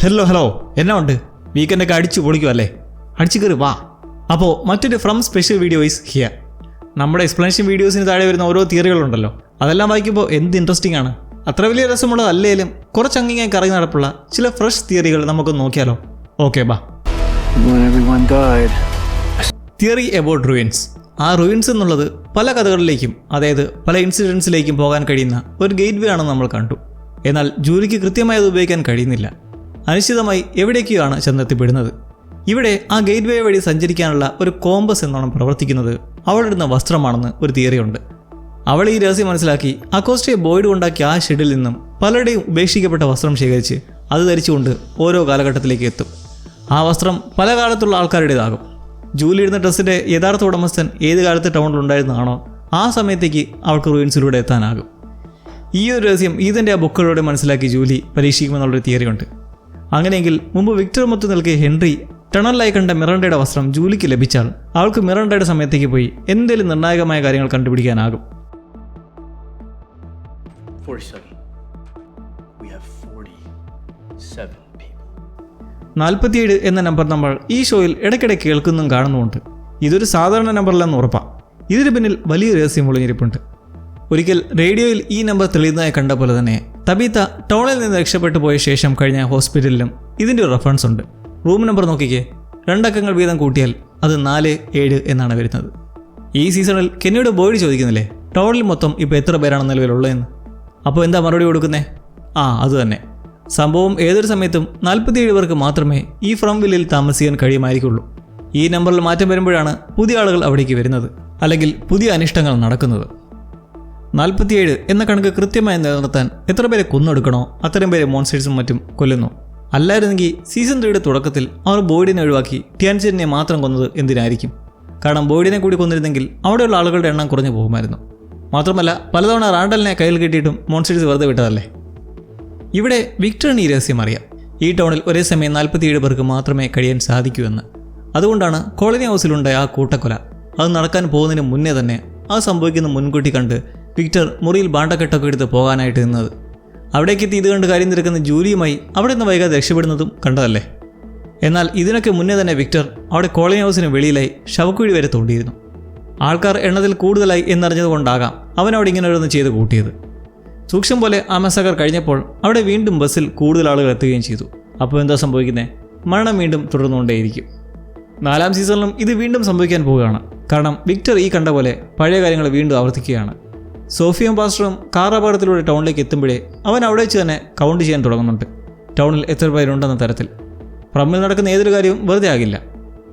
Hello എന്നാ ഉണ്ട്? വീക്കെൻഡൊക്കെ അടിച്ചു പൊളിക്കുമല്ലേ? അടിച്ചു കയറി വാ. അപ്പോൾ മറ്റൊരു from special video is here. നമ്മുടെ എക്സ്പ്ലനേഷൻ വീഡിയോസിന് താഴെ വരുന്ന ഓരോ തിയറികളുണ്ടല്ലോ, അതെല്ലാം വായിക്കുമ്പോൾ എന്ത് ഇൻട്രസ്റ്റിംഗ് ആണ്. അത്ര വലിയ രസമുള്ളതല്ലേലും കുറച്ചങ്ങിങ്ങായി കറങ്ങി നടപ്പുള്ള ചില ഫ്രഷ് തിയറികൾ നമുക്കൊന്ന് നോക്കിയാലോ? ഓക്കെ ബാ. Theory about ruins. ആ റൂയിൻസ് എന്നുള്ളത് പല കഥകളിലേക്കും, അതായത് പല ഇൻസിഡൻസിലേക്കും പോകാൻ കഴിയുന്ന ഒരു ഗേറ്റ് വേ ആണെന്ന് നമ്മൾ കണ്ടു. എന്നാൽ ജൂലിക്ക് കൃത്യമായി അത് ഉപയോഗിക്കാൻ കഴിയുന്നില്ല. അനിശ്ചിതമായി എവിടേക്കാണ് ചെന്നെത്തിപ്പെടുന്നത്. ഇവിടെ ആ ഗേറ്റ് വേ വഴി സഞ്ചരിക്കാനുള്ള ഒരു കോമ്പസ് എന്നോണം പ്രവർത്തിക്കുന്നത് അവളിടുന്ന വസ്ത്രമാണെന്ന് ഒരു തിയറിയുണ്ട്. അവൾ ഈ രഹസ്യം മനസ്സിലാക്കി അക്കോസ്റ്റയെ ബോയ്ഡ് ഉണ്ടാക്കിയ ആ ഷെഡിൽ നിന്നും പലരുടെയും ഉപേക്ഷിക്കപ്പെട്ട വസ്ത്രം ശേഖരിച്ച് അത് ധരിച്ചുകൊണ്ട് ഓരോ കാലഘട്ടത്തിലേക്ക് എത്തും. ആ വസ്ത്രം പല കാലത്തുള്ള ആൾക്കാരുടേതാകും. ജൂലി ഇടുന്ന ഡ്രസ്സിൻ്റെ യഥാർത്ഥ ഉടമസ്ഥൻ ഏത് കാലത്ത് ടൗണിലുണ്ടായിരുന്നതാണോ ആ സമയത്തേക്ക് അവൾക്ക് റൂയിൻസിലൂടെ എത്താനാകും. ഈ ഒരു രഹസ്യം ഇതിൻ്റെ ആ ബുക്കുകളിലൂടെ മനസ്സിലാക്കി ജൂലി പരീക്ഷിക്കുമെന്നുള്ളൊരു തിയറിയുണ്ട്. അങ്ങനെയെങ്കിൽ മുമ്പ് വിക്ടർ മൊത്തം നൽകിയ ഹെൻറി ടണലായി കണ്ട മിറണ്ടയുടെ വസ്ത്രം ജൂലിക്ക് ലഭിച്ചാൽ അവൾക്ക് മിറണ്ടയുടെ സമയത്തേക്ക് പോയി എന്തെങ്കിലും നിർണായകമായ കാര്യങ്ങൾ കണ്ടുപിടിക്കാനാകും. 47 എന്ന നമ്പർ നമ്മൾ ഈ ഷോയിൽ ഇടയ്ക്കിടെ കേൾക്കുന്നും കാണുന്നുമുണ്ട്. ഇതൊരു സാധാരണ നമ്പറിലെന്ന് ഉറപ്പാണ്. ഇതിന് പിന്നിൽ വലിയ രഹസ്യം ഒളിഞ്ഞിരിപ്പുണ്ട്. ഒരിക്കൽ റേഡിയോയിൽ ഈ നമ്പർ തെളിയുന്നതായി കണ്ട പോലെ തന്നെ തബീത്ത ടൗണിൽ നിന്ന് രക്ഷപ്പെട്ടു പോയ ശേഷം കഴിഞ്ഞ ഹോസ്പിറ്റലിലും ഇതിൻ്റെ ഒരു റെഫറൻസ് ഉണ്ട്. റൂം നമ്പർ നോക്കിക്കേ, 2 അക്കങ്ങൾ വീതം കൂട്ടിയാൽ അത് 47 എന്നാണ് വരുന്നത്. ഈ സീസണിൽ കെന്നിയുടെ ബോയ്ഡ് ചോദിക്കുന്നില്ലേ ടൗണിൽ മൊത്തം ഇപ്പോൾ എത്ര പേരാണ് നിലവിലുള്ളതെന്ന്. അപ്പോൾ എന്താ മറുപടി കൊടുക്കുന്നേ? അത് തന്നെ. സംഭവം ഏതൊരു സമയത്തും 47 പേർക്ക് മാത്രമേ ഈ ഫ്രം വില്ലിൽ താമസിക്കാൻ കഴിയുമായിരിക്കുള്ളൂ. ഈ നമ്പറിൽ മാറ്റം വരുമ്പോഴാണ് പുതിയ ആളുകൾ അവിടേക്ക് വരുന്നത്, അല്ലെങ്കിൽ പുതിയ അനിഷ്ടങ്ങൾ നടക്കുന്നത്. 47 എന്ന കണക്ക് കൃത്യമായി നിലനിർത്താൻ എത്ര പേരെ കൊന്നെടുക്കണോ അത്രയും പേരെ മോൺസ്റ്റേഴ്സും മറ്റും കൊല്ലുന്നു. അല്ലായിരുന്നെങ്കിൽ സീസൺ 3യുടെ തുടക്കത്തിൽ അവർ ബോയ്ഡിനെ ഒഴിവാക്കി ടിയാൻചെറിനെ മാത്രം കൊന്നത് എന്തിനായിരിക്കും? കാരണം ബോയ്ഡിനെ കൂടി കൊന്നിരുന്നെങ്കിൽ അവിടെയുള്ള ആളുകളുടെ എണ്ണം കുറഞ്ഞു പോകുമായിരുന്നു. മാത്രമല്ല പലതവണ റാണ്ടലിനെ കയ്യിൽ കിട്ടിയിട്ടും മോൺസ്റ്റേഴ്സ് വെറുതെ വിട്ടതല്ലേ. ഇവിടെ വിക്ടറിന് ഈ രഹസ്യം അറിയാം. ഈ ടൗണിൽ ഒരേ സമയം 47 പേർക്ക് മാത്രമേ കഴിയാൻ സാധിക്കൂ എന്ന്. അതുകൊണ്ടാണ് കോളനി ഹൗസിലുണ്ടായ ആ കൂട്ടക്കൊല അത് നടക്കാൻ പോകുന്നതിന് മുന്നേ തന്നെ അത് സംഭവിക്കുന്ന മുൻകൂട്ടി കണ്ട് വിക്ടർ മുറിയിൽ ബാണ്ടക്കെട്ടൊക്കെ എടുത്ത് പോകാനായിട്ട് നിന്നത്. അവിടേക്കെത്തി ഇത് കണ്ട് കാര്യം തിരക്കുന്ന ജൂലിയുമായി അവിടെ നിന്ന് വൈകാതെ രക്ഷപ്പെടുന്നതും കണ്ടതല്ലേ. എന്നാൽ ഇതിനൊക്കെ മുന്നേ തന്നെ വിക്ടർ അവിടെ കോളനി ഹൗസിന് വെളിയിലായി ശവക്കുഴി വരെ തോണ്ടിയിരുന്നു. ആൾക്കാർ എണ്ണത്തിൽ കൂടുതലായി എന്നറിഞ്ഞതുകൊണ്ടാകാം അവൻ അവിടെ ഇങ്ങനെ ഓരോന്ന് ചെയ്ത് കൂട്ടിയത്. സൂക്ഷ്മം പോലെ ആ മസാക്കർ കഴിഞ്ഞപ്പോൾ അവിടെ വീണ്ടും ബസ്സിൽ കൂടുതൽ ആളുകൾ എത്തുകയും ചെയ്തു. അപ്പോൾ എന്താ സംഭവിക്കുന്നത്? മരണം വീണ്ടും തുടർന്നുകൊണ്ടേയിരിക്കും. 4ാം സീസണിലും ഇത് വീണ്ടും സംഭവിക്കാൻ പോവുകയാണ്. കാരണം വിക്ടർ ഈ കണ്ട പോലെ പഴയ കാര്യങ്ങൾ വീണ്ടും ആവർത്തിക്കുകയാണ്. സോഫിയും പാസ്റ്ററും കാർ അപകടത്തിലൂടെ ടൗണിലേക്ക് എത്തുമ്പോഴേ അവൻ അവിടെ വെച്ച് തന്നെ കൗണ്ട് ചെയ്യാൻ തുടങ്ങുന്നുണ്ട്. ടൗണിൽ എത്ര പേരുണ്ടെന്ന തരത്തിൽ. ഫ്രമിൽ നടക്കുന്ന ഏതൊരു കാര്യവും വെറുതെ ആകില്ല.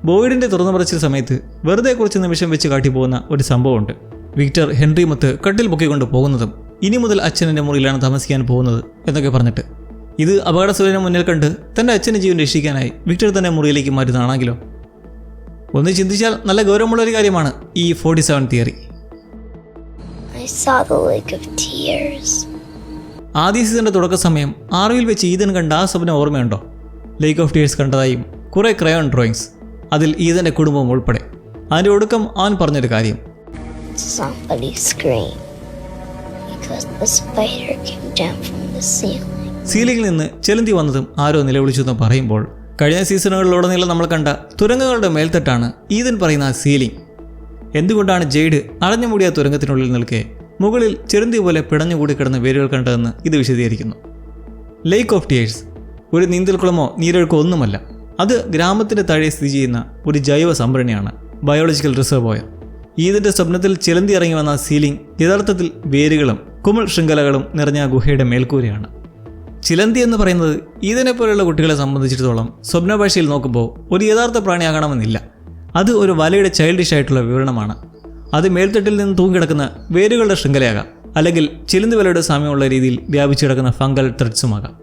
ബോയ്ഡിൻ്റെ തുറന്നു പറച്ചിൽ സമയത്ത് വെറുതെ കുറച്ച് നിമിഷം വെച്ച് കാട്ടിപ്പോകുന്ന ഒരു സംഭവമുണ്ട്. വിക്ടർ ഹെൻറി മൊത്ത് കട്ടിൽ പൊക്കിക്കൊണ്ട് പോകുന്നതും ഇനി മുതൽ അച്ഛനെൻ്റെ മുറിയിലാണ് താമസിക്കാൻ പോകുന്നത് എന്നൊക്കെ പറഞ്ഞിട്ട്. ഇത് അപകടസൂചന മുന്നിൽ കണ്ട് തൻ്റെ അച്ഛൻ്റെ ജീവൻ രക്ഷിക്കാനായി വിക്ടർ തന്നെ മുറിയിലേക്ക് മാറ്റുന്നതാണെങ്കിലോ? ഒന്ന് ചിന്തിച്ചാൽ നല്ല ഗൗരവമുള്ളൊരു കാര്യമാണ് ഈ 47 തിയറി. ആദ്യ സീസണിൻ്റെ തുടക്ക സമയം ആർവിയിൽ വെച്ച് ഈതൻ കണ്ട ആ സ്വപ്നം ഓർമ്മയുണ്ടോ? ലേക്ക് ഓഫ് ടിയേഴ്സ് കണ്ടതായും കുറേ ക്രയോൺ ഡ്രോയിങ്സ്, അതിൽ ഈതൻ്റെ കുടുംബം ഉൾപ്പെടെ. അതിൻ്റെ ഒടുക്കം അവൻ പറഞ്ഞൊരു കാര്യം, സീലിംഗിൽ നിന്ന് ചെലന്തി വന്നതും ആരോ നിലവിളിച്ചു എന്ന് പറയുമ്പോൾ കഴിഞ്ഞ സീസണുകളിലുടനീളം നമ്മൾ കണ്ട തുരങ്കങ്ങളുടെ മേൽത്തട്ടാണ് ഈതൻ പറയുന്ന സീലിംഗ്. എന്തുകൊണ്ടാണ് ജെയ്ഡ് അടഞ്ഞുമൂടിയ തുരങ്കത്തിനുള്ളിൽ നിൽക്കെ മുകളിൽ ചെറുന്തി പോലെ പിടഞ്ഞുകൂടി കിടന്ന വേരുകൾ കണ്ടതെന്ന് ഇത് വിശദീകരിക്കുന്നു. ലേക്ക് ഓഫ് ടിയേഴ്സ് ഒരു നീന്തൽക്കുളമോ നീരൊഴുക്കോ ഒന്നുമല്ല. അത് ഗ്രാമത്തിൻ്റെ താഴെ സ്ഥിതി ചെയ്യുന്ന ഒരു ജൈവ സംഭരണിയാണ്, ബയോളജിക്കൽ റിസർവോയർ. ഈതിൻ്റെ സ്വപ്നത്തിൽ ചിലന്തി ഇറങ്ങി വന്ന സീലിംഗ് യഥാർത്ഥത്തിൽ വേരുകളും കുമിൾ ശൃംഖലകളും നിറഞ്ഞ ഗുഹയുടെ മേൽക്കൂരയാണ്. ചിലന്തി എന്ന് പറയുന്നത് ഈതിനെ പോലെയുള്ള കുട്ടികളെ സംബന്ധിച്ചിടത്തോളം സ്വപ്നഭാഷയിൽ നോക്കുമ്പോൾ ഒരു യഥാർത്ഥ പ്രാണിയാകണമെന്നില്ല. അത് ഒരു വലയുടെ ചൈൽഡിഷ് ആയിട്ടുള്ള വിവരണമാണ്. അത് മേൽത്തട്ടിൽ നിന്ന് തൂങ്ങിക്കിടക്കുന്ന വേരുകളുടെ ശൃംഖലയാകാം, അല്ലെങ്കിൽ ചിലന്തി വലയുടെ സാമ്യമുള്ള രീതിയിൽ വ്യാപിച്ചു കിടക്കുന്ന ഫംഗൽ ത്രെഡ്സുമാകാം.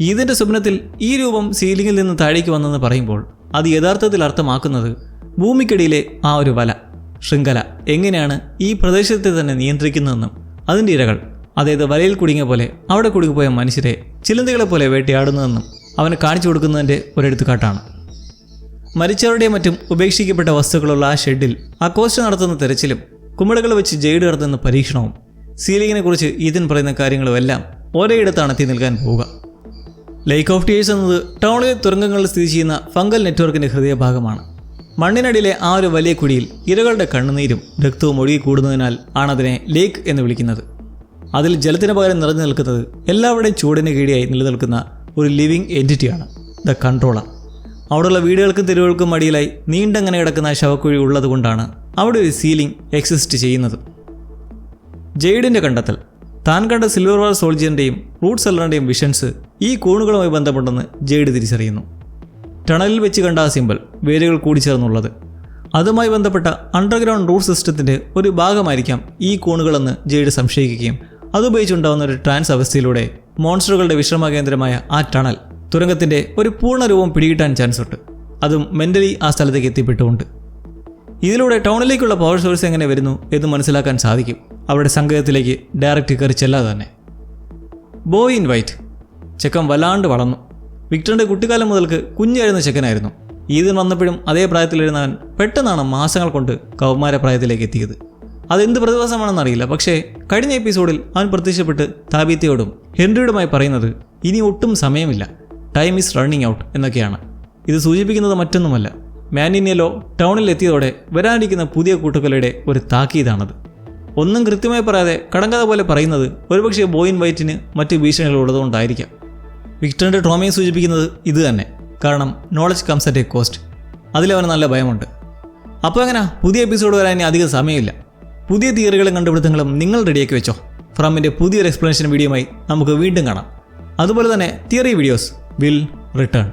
ഈതിൻ്റെ സ്വപ്നത്തിൽ ഈ രൂപം സീലിംഗിൽ നിന്ന് താഴേക്ക് വന്നെന്ന് പറയുമ്പോൾ അത് യഥാർത്ഥത്തിൽ അർത്ഥമാക്കുന്നത് ഭൂമിക്കടിയിലെ ആ ഒരു വല ശൃംഖല എങ്ങനെയാണ് ഈ പ്രദേശത്തെ തന്നെ നിയന്ത്രിക്കുന്നതെന്നും അതിൻ്റെ ഇരകൾ, അതായത് വലയിൽ കുടുങ്ങിയ പോലെ അവിടെ കുടുങ്ങിപ്പോയ മനുഷ്യരെ ചിലന്തികളെ പോലെ വേട്ടയാടുന്നതെന്നും അവന് കാണിച്ചു കൊടുക്കുന്നതിൻ്റെ ഒരെടുത്തുകാട്ടാണ്. മരിച്ചവരുടെയും മറ്റും ഉപേക്ഷിക്കപ്പെട്ട വസ്തുക്കളുള്ള ആ ഷെഡിൽ അക്കോസ്റ്റ നടത്തുന്ന തെരച്ചിലും കുമിളകൾ വെച്ച് ജെയ്ഡ് നടത്തുന്ന പരീക്ഷണവും സീലിംഗിനെ കുറിച്ച് ഈതൻ പറയുന്ന കാര്യങ്ങളുമെല്ലാം ഒരേയിടത്താണ് എത്തി നിൽക്കാൻ പോവുക. ലേക്ക് ഓഫ് ടീയേഴ്സ് എന്നത് ടൗണിലെ തുരങ്കങ്ങളിൽ സ്ഥിതി ചെയ്യുന്ന ഫംഗൽ നെറ്റ്വർക്കിൻ്റെ ഹൃദയഭാഗമാണ്. മണ്ണിനടിയിലെ ആ ഒരു വലിയ കുഴിയിൽ ഇരകളുടെ കണ്ണുനീരും രക്തവും ഒഴുകി കൂടുന്നതിനാൽ ആണതിനെ ലേക്ക് എന്ന് വിളിക്കുന്നത്. അതിൽ ജലത്തിന് പകരം നിറഞ്ഞു നിൽക്കുന്നത് എല്ലാവരുടെയും ചൂടിന് കീഴിയായി നിലനിൽക്കുന്ന ഒരു ലിവിങ് എൻറ്റിറ്റിയാണ്, ദ കൺട്രോളർ. അവിടെയുള്ള വീടുകൾക്കും തെരുവുകൾക്കും അടിയിലായി നീണ്ടങ്ങനെ കിടക്കുന്ന ശവക്കുഴി ഉള്ളതുകൊണ്ടാണ് അവിടെ ഒരു സീലിംഗ് എക്സിസ്റ്റ് ചെയ്യുന്നത്. ജെയ്ഡിൻ്റെ കണ്ടെത്തൽ. താൻ കണ്ട സിൽവർ വാർ സോൾജിയറിൻ്റെയും റൂട്ട് സെല്ലറിൻ്റെയും വിഷൻസ് ഈ കൂണുകളുമായി ബന്ധപ്പെട്ടെന്ന് ജെയ്ഡ് തിരിച്ചറിയുന്നു. ടണലിൽ വെച്ച് കണ്ട ആ സിമ്പൽ വേരുകൾ കൂടിച്ചേർന്നുള്ളത്, അതുമായി ബന്ധപ്പെട്ട അണ്ടർഗ്രൗണ്ട് റൂട്ട് സിസ്റ്റത്തിൻ്റെ ഒരു ഭാഗമായിരിക്കാം ഈ കൂണുകളെന്ന് ജെയ്ഡ് സംശയിക്കുകയും അതുപയോഗിച്ചുണ്ടാകുന്ന ഒരു ട്രാൻസ് അവസ്ഥയിലൂടെ മോൺസ്റ്ററുകളുടെ വിശ്രമ കേന്ദ്രമായ ആ ടണൽ തുരങ്കത്തിൻ്റെ ഒരു പൂർണ്ണ രൂപം പിടികിട്ടാൻ ചാൻസ് ഉണ്ട്, അതും മെൻ്റലി ആ സ്ഥലത്തേക്ക് എത്തിപ്പെട്ടുകൊണ്ട്. ഇതിലൂടെ ടൗണിലേക്കുള്ള പവർ സോഴ്സ് എങ്ങനെ വരുന്നു എന്ന് മനസ്സിലാക്കാൻ സാധിക്കും അവരുടെ സങ്കേതത്തിലേക്ക് ഡയറക്റ്റ് കയറി ചെല്ലാതെ തന്നെ. Boy in white. ചെക്കൻ വല്ലാണ്ട് വളർന്നു. വിക്ടറിൻ്റെ കുട്ടിക്കാലം മുതൽക്ക് കുഞ്ഞായിരുന്ന ചെക്കനായിരുന്നു. ഈദിന് വന്നപ്പോഴും അതേ പ്രായത്തിലിരുന്നവൻ പെട്ടെന്നാണ് മാസങ്ങൾ കൊണ്ട് കൗമാര പ്രായത്തിലേക്ക് എത്തിയത്. അതെന്ത് പ്രതിഭാസമാണെന്നറിയില്ല, പക്ഷേ കഴിഞ്ഞ എപ്പിസോഡിൽ അവൻ പ്രത്യക്ഷപ്പെട്ട് താബീത്തയോടും ഹെൻറിയോടുമായി പറയുന്നത് ഇനി ഒട്ടും സമയമില്ല, ടൈം ഈസ് റണ്ണിങ് ഔട്ട് എന്നൊക്കെയാണ്. ഇത് സൂചിപ്പിക്കുന്നത് മറ്റൊന്നുമല്ല, മാനിനിയലോ ടൗണിൽ എത്തിയതോടെ വരാനിരിക്കുന്ന പുതിയ കൂട്ടുകൊലയുടെ ഒരു താക്കീതാണത്. ഒന്നും കൃത്യമായി പറയാതെ കടങ്കഥ പോലെ പറയുന്നത് ഒരുപക്ഷെ ബോയ് ഇൻ വൈറ്റിന് മറ്റ് ഭീഷണികൾ ഉള്ളതുകൊണ്ടായിരിക്കാം. വിക്ടറിൻ്റെ ട്രോമയെ സൂചിപ്പിക്കുന്നത് ഇത് തന്നെ, കാരണം knowledge comes at a cost. അതിലവന് നല്ല ഭയമുണ്ട്. അപ്പോൾ എങ്ങനെ പുതിയ എപ്പിസോഡ് വരാൻ ഇനി അധികം സമയമില്ല. പുതിയ തിയറികളും കണ്ടുപിടുത്തങ്ങളും നിങ്ങൾ റെഡിയാക്കി വെച്ചോ. ഫ്രമിൻ്റെ പുതിയൊരു എക്സ്പ്ലനേഷൻ വീഡിയോയുമായി നമുക്ക് വീണ്ടും കാണാം. അതുപോലെ തന്നെ തിയറി വീഡിയോസ് വിൽ റിട്ടേൺ.